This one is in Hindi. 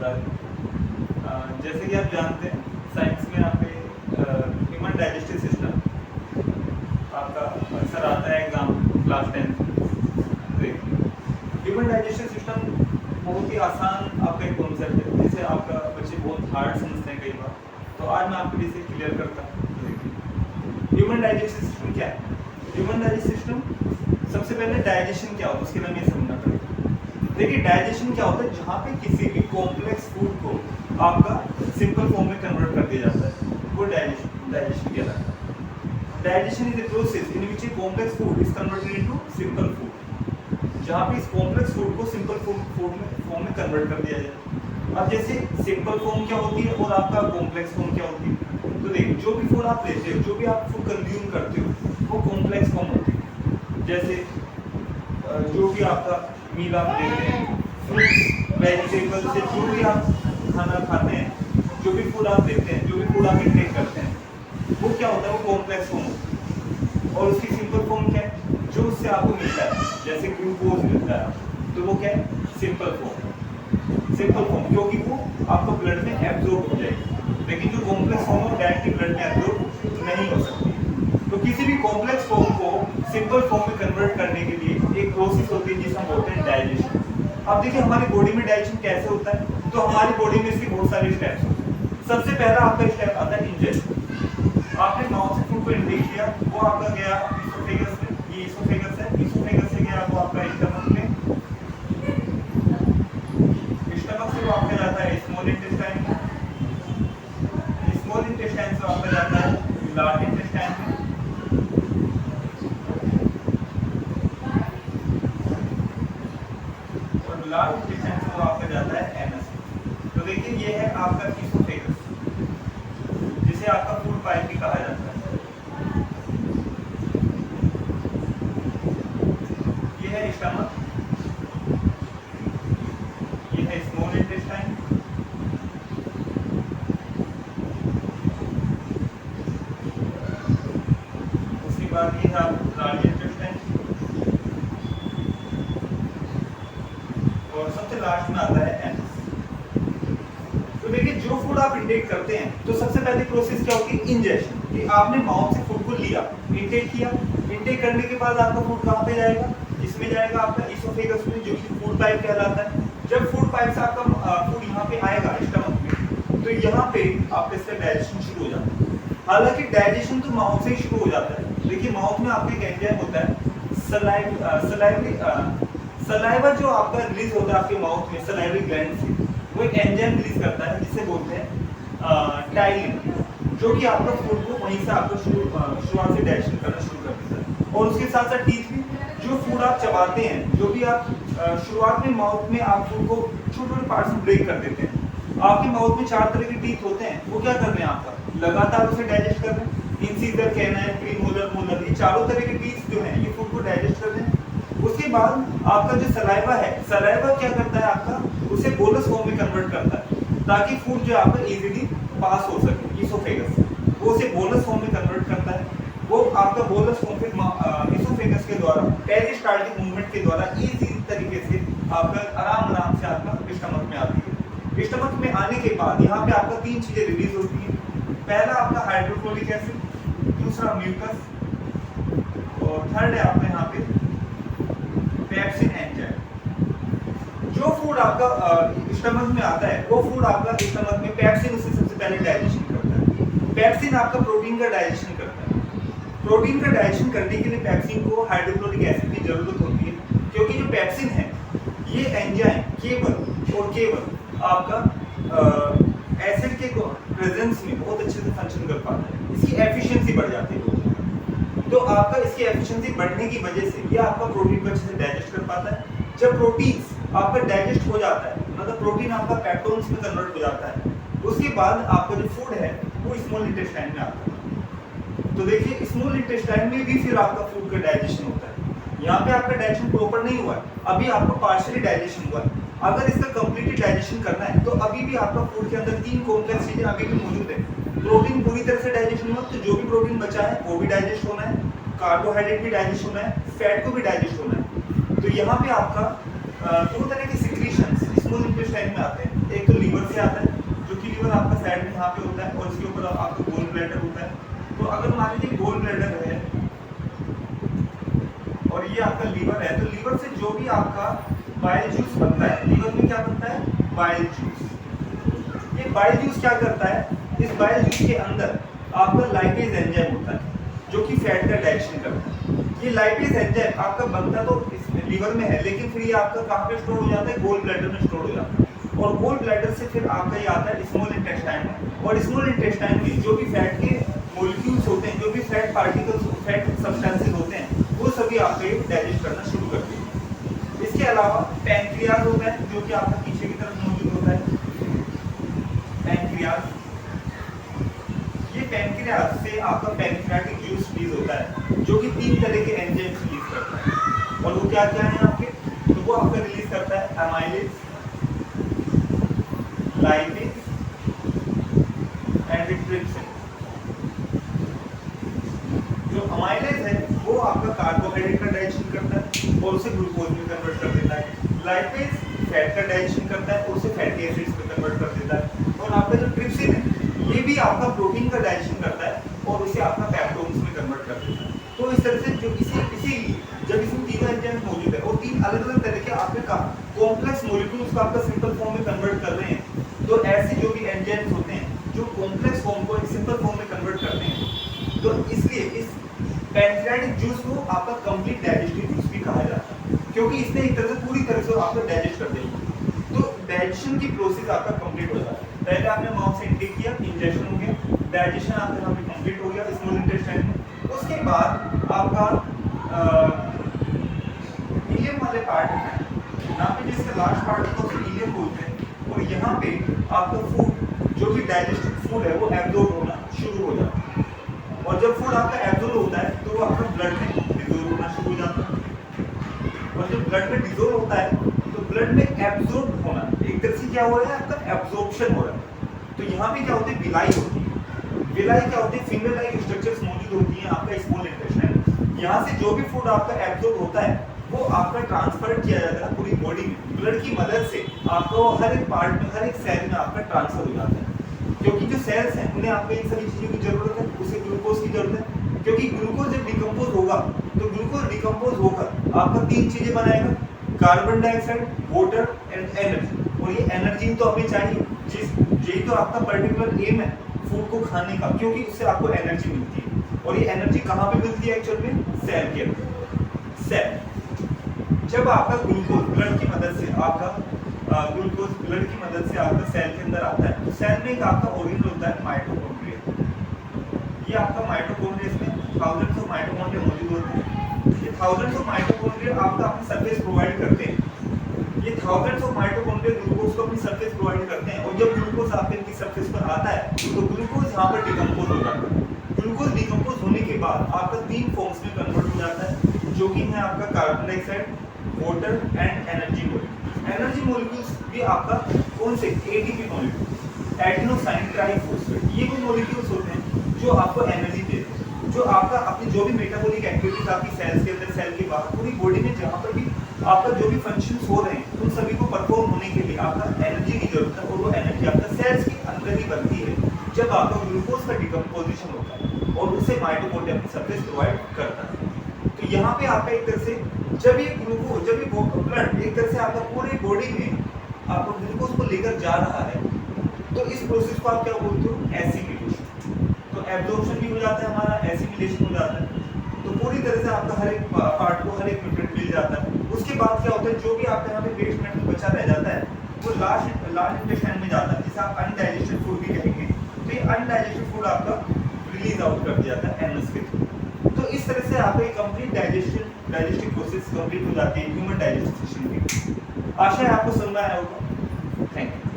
बता दें। जैसे कि आप जानते हैं साइंस में यहाँ पे ह्यूमन डाइजेस्टिव सिस्टम आपका अक्सर आता है एग्जाम क्लास 10। देखिए ह्यूमन डाइजेस्टिव सिस्टम बहुत ही आसान आपका एक कॉन्सेप्ट है जिसे आपका बच्चे बहुत हार्ड समझते हैं कई बार। तो आज मैं आपके लिए इसे क्लियर करता हूँ। देखिए ह्यूमन डाइजेस्टिव सिस्टम क्या है। ह्यूमन डाइजेस्टिव सिस्टम सबसे पहले डाइजेशन क्या होता है उसके लिए हमें ये समझना पड़ेगा। देखिए डाइजेशन क्या होता है, जहाँ पे किसी भी कॉम्प्लेक्स फूड को आपका सिंपल फॉर्म में कन्वर्ट कर दिया जाता है वो डाइजेशन कहलाता है। Digestion is a process in which a complex food is converted into simple food, जहाँ पे इस कॉम्प्लेक्स फूड को सिंपल फॉर्म में कन्वर्ट कर दिया जाए। अब जैसे सिंपल फॉर्म क्या होती है और आपका कॉम्प्लेक्स फॉर्म क्या होती है, तो देखिए जो भी फूड आप लेते हो, जो भी आप फूड कंज्यूम करते हो वो कॉम्प्लेक्स फॉर्म होती है। जैसे जो भी आपका मील आप लेते हैं, फ्रूट्स वेजिटेबल से जो भी आप खाना खाते हैं, जो भी फूड आप लेते हैं, जो भी फूड आप इंटेक करते हैं, वो क्या होता है, वो कॉम्प्लेक्स फॉर्म होता है। और उसकी सिंपल फॉर्म क्या है, जो उससे आपको मिलता है, जैसे ग्लूकोज मिलता है, तो वो क्या है, सिंपल फॉर्म, क्योंकि वो आपको ब्लड में एब्जॉर्ब हो जाएगी। लेकिन जो कॉम्प्लेक्स फॉर्म है डायरेक्टली ब्लड में एब्जॉर्ब नहीं हो सकती। तो किसी भी कॉम्प्लेक्स फॉर्म को सिंपल फॉर्म में कन्वर्ट करने के लिए एक प्रोसेस होती है जिसे हम बोलते हैं डाइजेशन। अब देखिए हमारी बॉडी में डाइजेशन कैसे होता है, तो हमारी बॉडी में इसके बहुत सारे स्टेप्स होते हैं। सबसे पहला आपका स्टेप आता है इंजेक्शन। आपने माउथ से फूड को इंटेक किया, वो आपका गया इसोफेगस में, ये इसोफेगस है, इसोफेगस से गया वो आपका स्टमक में, स्टमक से वो आपका जाता है स्मॉल इंटेस्टाइन में, स्मॉल इंटेस्टाइन से आपका जाता है लार्ज इंटेस्टाइन में, और लार्ज इंटेस्टाइन से वो आपका जाता है एनस। तो देखिए ये है आपका इसोफेगस, जिसे आपका फूड पाइप भी कहा जाता है। ये है स्टमक, ये है स्मॉल इंटेस्टाइन, उसके बाद ये है लार्ज इंटेस्टाइन, और सबसे लास्ट में आता है एनस। तो देखिए जो फूड आप इंटेक करते हैं, तो सबसे पहली प्रोसेस क्या होती है, इंजेक्शन, कि आपने माउथ से फूड को लिया, इंटेक किया, इंटेक करने के बाद आपका फूड कहाँ पे जाएगा, इसमें जाएगा आपका इसोफेगस में, जो कि फूड पाइप कहलाता है। जब फूड पाइप से आपका फूड यहाँ पे आएगा स्टमक में, तो यहाँ पे आपका इसका डाइजेशन शुरू हो जाता है। हालांकि डाइजेशन तो माउथ से ही शुरू हो जाता है। देखिए माउथ में आपका एक एंजाइम होता है सलाइवा जो आपका रिलीज होता है आपके माउथ में सलाइवरी ग्लैंड से, वो एक एंजाइम रिलीज करता है जिसे बोलते हैं टाइलिन, जो कि आपका फूड को वहीं से आपको शुरुआत से डाइजेशन करना शुरू कर देता है। और उसके साथ साथ टीथ भी, जो फूड आप चबाते हैं, जो भी आप शुरुआत में माउथ में आप फूड को छोटे छोटे पार्ट्स में ब्रेक कर देते हैं। आपके माउथ में 4 तरह के टीथ होते हैं, वो क्या कर रहे हैं, आपका लगातार उसे डाइजेस्ट कर रहे हैं। इंसीजर, कैनाइन, प्रीमोलर, मोलर, ये चारों तरह के टीथ जो हैं ये फूड को डाइजेस्ट कर रहे हैं। उसके बाद आपका जो सलाइवा है, सलाइवा क्या करता है, आपका उसे बोलस फॉर्म में कन्वर्ट करता है, ताकि फूड जो आपका इजीली पास हो सके इसोफेगस से। वो उसे बोलस फॉर्म में कन्वर्ट करता है। वो आपका बोलस फॉर्म फिर इसोफेगस के द्वारा पेरिस्टाल्टिक मूवमेंट के द्वारा इजी तरीके से आपका आराम से आपका स्टमक में आती है। स्टमक में आने के बाद यहाँ पे आपका 3 चीजें रिलीज होती हैं। पहला आपका हाइड्रोक्लोरिक एसिड, दूसरा म्यूकस, और थर्ड है आपका यहाँ पे पेप्सिन एंजाइम। जो फूड आपका स्टमक में आता है, वो फूड आपका स्टमक में पेप्सिन उसे सबसे पहले डाइजेशन करता है। पेप्सिन आपका प्रोटीन का डाइजेशन करता है। प्रोटीन का डाइजेशन करने के लिए पेप्सिन को हाइड्रोक्लोरिक एसिड की जरूरत होती है, क्योंकि जो पेप्सिन है ये एंजाइम केवल आपका एसिड के प्रेजेंस में बहुत अच्छे से फंक्शन कर पाता है। इसकी एफिशिएंसी बढ़ जाती है। तो आपका इसकी एफिशिएंसी बढ़ने की वजह से ये आपका प्रोटीन को अच्छे से डाइजेस्ट कर पाता है। जब प्रोटीन्स आपका डाइजेस्ट हो जाता है, मतलब प्रोटीन आपका पेप्टोन्स में कन्वर्ट हो जाता है, उसके बाद आपका जो फूड है वो स्मॉल इंटेस्टाइन में आता है। तो देखिए स्मॉल इंटेस्टाइन में भी फिर आपका फूड का डाइजेशन होता है। यहाँ पे आपका डाइजेशन प्रॉपर नहीं हुआ है, अभी आपका पार्शियली डाइजेशन हुआ है। अगर इसका कंप्लीटली डाइजेशन करना है तो अभी भी आपका फूड के अंदर 3 कॉम्प्लेक्स चीजें अभी भी मौजूद है। प्रोटीन पूरी तरह से डाइजेशन हुआ, तो जो भी प्रोटीन बचा है वो भी डाइजेस्ट होना है, कार्बोहाइड्रेट भी डाइजेस्ट होना है, फैट को भी डाइजेस्ट होना है। तो यहाँ पे आपका 2 तरह के सिक्रीशंस स्मॉल इंटेस्टाइन में आते हैं। एक तो लीवर से आता है, जो कि लीवर आपका साइड में यहाँ पे होता है, और इसके ऊपर आपका गोल ब्लैडर होता है। तो अगर मान लीजिए गोल ब्लैडर है और ये आपका लीवर है, तो लीवर से जो भी आपका बाइल जूस बनता है, लीवर में क्या बनता है, बाइल जूस। ये बाइल जूस क्या करता है, इस बाइल जूस के अंदर आपका लाइपेज एंजाइम होता है जो कि फैट का डाइजेशन करता है। ये लाइपेज एंजाइम आपका बनता तो इस लीवर में है, लेकिन फिर ये आपका कहाँ पे स्टोर हो जाता है, गोल ब्लैडर में स्टोर हो जाता है, और गोल ब्लैडर से फिर आपका ये आता है स्मॉल इंटेस्टाइन में, और स्मॉल इंटेस्टाइन में जो भी फैट के मॉलिक्यूल्स होते हैं, जो भी फैट पार्टिकल्स, फैट सब्सटेंसेस होते हैं, वो सभी आपके डाइजेस्ट करना शुरू करते हैं। इसके अलावा पैंक्रियाज होता है जो कि आपका पीछे की तरफ मौजूद होता है, पैंक्रियाज। ये पैंक्रियाज से आपका पैंक्रियाटिक जूस रिलीज होता है जो कि 3 तरह के एंजाइम्स रिलीज करता है, और वो क्या क्या है आपके, तो वो आपका रिलीज करता है अमाइलेज, लाइपेज एंड ट्रिप्सिन। जो अमाइलेज है वो आपका कार्बोहाइड्रेट का डाइजेशन करता है और उसे ग्लूकोज में कन्वर्ट कर देता है, लाइपेज फैट का डाइजेशन करता है और उसे फैटी एसिड्स में कन्वर्ट कर देता है, और आपका जो ट्रिप्सिन है ये भी आपका प्रोटीन का डाइजेशन करता है और उसे आपका पेप्टोन्स में कन्वर्ट कर देता है। तो इस तरह से जो इसीलिए जब इसमें तीनों एंजाइम्स मौजूद है और 3 अलग अलग तरह के आपके कॉम्प्लेक्स मॉलिक्यूल्स को आपका सिंपल फॉर्म में कन्वर्ट कर रहे हैं, तो ऐसे जो भी एंजाइम्स होते हैं जो कॉम्प्लेक्स फॉर्म को एक सिंपल फॉर्म में कन्वर्ट करते हैं, तो इसलिए इस पैंक्रियाटिक जूस को आपका कंप्लीट डाइजेस्टिव जूस भी कहा जाता है, क्योंकि इसने एक तरह से पूरी तरह से आपको डाइजेस्ट कर देगा। तो डाइजेशन की प्रोसेस आपका कंप्लीट हो जाता है। पहले आपने माउथ से इनटेक किया, इंजेक्शन हो गया, डाइजेशन आपका यहाँ पे कंप्लीट हो गया स्मॉल इंटेस्टाइन में। उसके बाद आपका इलियम वाले पार्ट है, यहाँ पे जिसका लास्ट पार्ट है उसे इलियम बोलते हैं, और यहाँ पे आपका फूड जो भी डाइजेस्टिव फूड है वो एब्जॉर्ब होना शुरू हो जाता है, और जब फूड आपका एब्जॉर्ब होता है तो वो आपका ब्लड में डिसॉल्व होना शुरू हो जाता है, और जब ब्लड में डिसॉल्व होता है तो ब्लड में एब्जॉर्ब होना, एक तरह से क्या हो रहा है, आपका एब्जॉर्प्शन हो रहा है। तो यहाँ पे क्या होती है, विलाई होती है। विलाई क्या होती है, फिंगर लाइक स्ट्रक्चर्स मौजूद होती हैं आपका स्मॉल इंटेस्टाइन। यहाँ से जो भी फूड आपका एब्जॉर्ब होता है वो आपका ट्रांसफर किया जाता है पूरी बॉडी में, ब्लड की मदद से आपको हर एक पार्ट में, हर एक सेल में आपका ट्रांसफर हो जाता है, क्योंकि जो सेल्स हैं उन्हें आपको इन सभी चीज़ों की जरूरत है, उसे ग्लूकोज की जरूरत है, क्योंकि ग्लूकोज जब डिकम्पोज होगा तो ग्लूकोज डिकम्पोज होकर आपका 3 चीजें बनाएगा, carbon dioxide, water and energy. और ये एनर्जी तो हमें चाहिए, यही तो आपका पर्टिकुलर एम है फूड को खाने का, क्योंकि उससे आपको एनर्जी मिलती है, और ये एनर्जी कहाँ पे मिलती है एक्चुअल में, सेल के अंदर। सेल जब आपका ग्लूकोज ब्लड की मदद से आपका सेल के अंदर आता है, तो सेल में एक आपका ऑर्गेनल होता है माइटोकॉन्ड्रिया। ये आपका माइटोकॉन्ड्रिया, इसमें थाउजेंड्स ऑफ माइटोकॉन्ड्रिया मौजूद होते हैं। ये थाउजेंड्स ऑफ माइटोकॉन्ड्रिया आपका अपनी सरफेस प्रोवाइड करते हैं। ये थाउजेंड्स ऑफ माइटोकॉन्ड्रिया ग्लूकोज को अपनी सरफेस प्रोवाइड करते हैं, और जब ग्लूकोज आपकी सरफेस पर आता है तो ग्लूकोज यहाँ पर डिकम्पोज हो जाता है। ग्लूकोज डिकम्पोज होने के बाद आपका 3 फॉर्म्स में कन्वर्ट हो जाता है, जो कि है आपका carbon dioxide, water and energy molecules. Energy molecules भी आपका कौन से, एटीपी मॉलिक्यूल, एडिनोसाइन ट्राइफॉस्फेट। ये वो मॉलिक्यूल्स होते हैं जो आपको एनर्जी देते हैं, जो आपका अपनी जो भी मेटाबॉलिक एक्टिविटीज आपकी सेल्स के अंदर, सेल के बाहर, पूरी बॉडी में जहाँ पर भी आपका जो भी फंक्शंस हो रहे हैं उन सभी को परफॉर्म होने के लिए आपका एनर्जी की जरूरत है, और वो एनर्जी आपका सेल्स के अंदर ही बनती है जब आपका ग्लूकोज का डिकम्पोजिशन होता है, और उसे माइटोकॉन्ड्रिया अपनी सरफेस प्रोवाइड करता है। तो यहाँ पे आपका एक तरह से जब ये ग्लूकोज, जब ये ब्लड एक तरह से आपका पूरी बॉडी में आपको ग्लूकोज को लेकर जा रहा है, तो इस प्रोसेस को आप क्या बोलते हो, एसिमिलेशन। तो एब्जॉर्प्शन भी हो जाता है हमारा, एसिमिलेशन हो जाता है, तो पूरी तरह से आपका हर एक पार्ट को हर एक न्यूट्रिएंट मिल जाता है। उसके बाद क्या होता है, जो भी आपके यहाँ पे वेस्ट में बचा रह जाता है वो लार्ज इंटेस्टाइन में जाता है, जिसे आप अनडाइजेस्टेड फूड भी कहेंगे। तो ये अनडाइजेस्टेड फूड आपका रिलीज आउट कर दिया जाता है एनएस के थ्रू। तो इस तरह से आपका कंप्लीट डाइजेस्टिव प्रोसेस कंप्लीट हो जाती है ह्यूमन डाइजेस्टिव सिस्टम की। आशा है आपको समझ में आया होगा। Thank you.